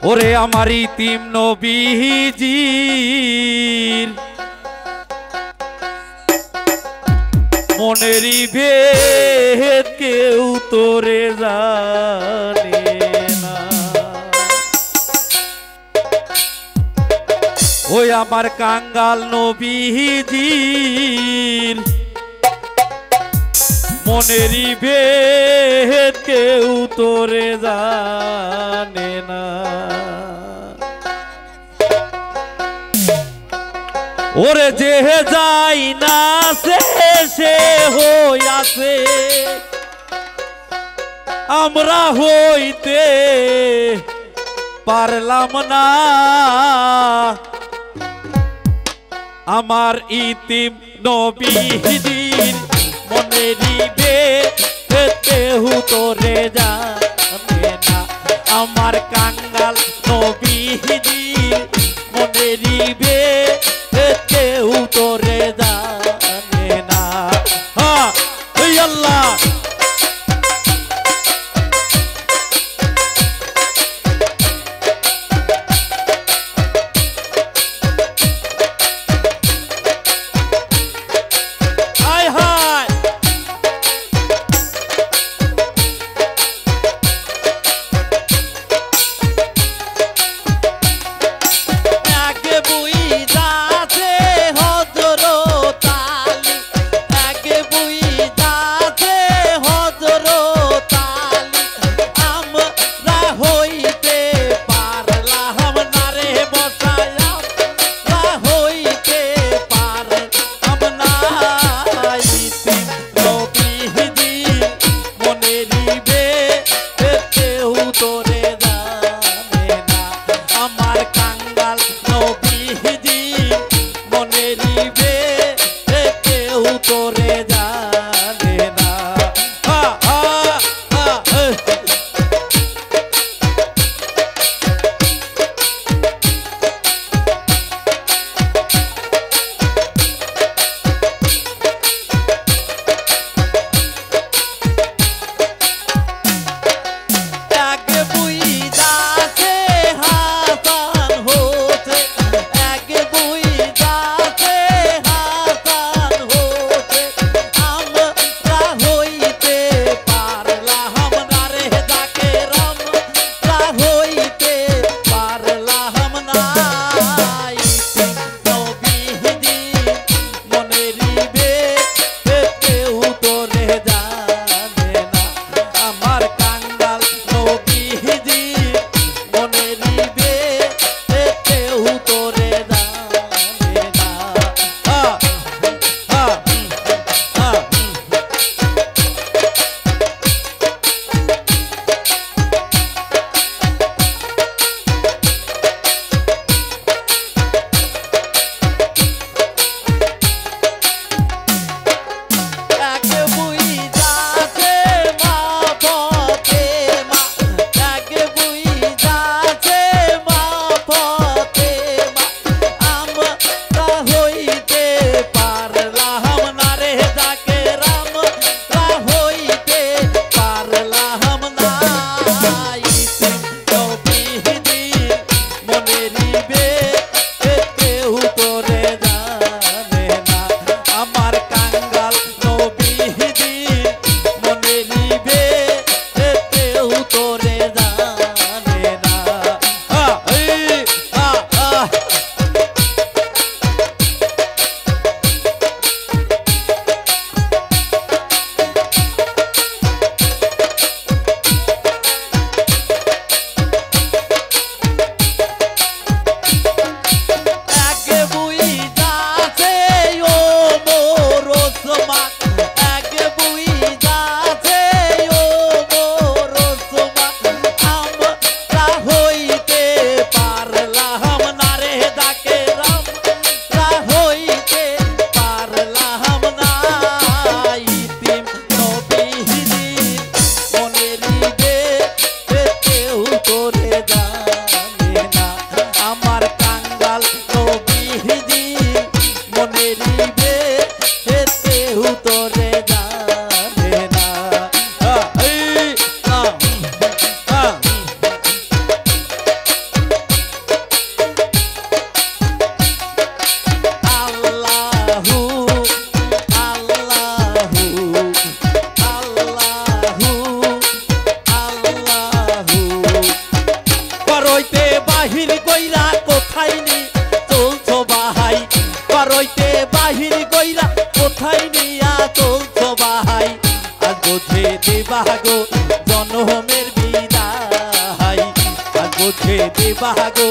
ওরে আমার ইতিম নবীজির মনেরই ভেদ কেউ তোরে জানে না। ওই আমার কাঙ্গাল নবীজির মনেরই ভেদ কেউ তোরে জানে না। ওরে যে যাই না সে হইয়াছে আমরা হইতে পারলাম না। আমার ইতিম নবীজির মনেরই ভেদ কেউ তোরে জানে না। আমার কাঙ্গাল নবীজির মনেরই ভেদ কেউ তোরে জানে না। হ্যাঁ আল্লাহ কোথায় নিয়া চলছো ভাই আজ বুঝে দিবা গো জনমের বিদায় আজ বুঝে দিবা গো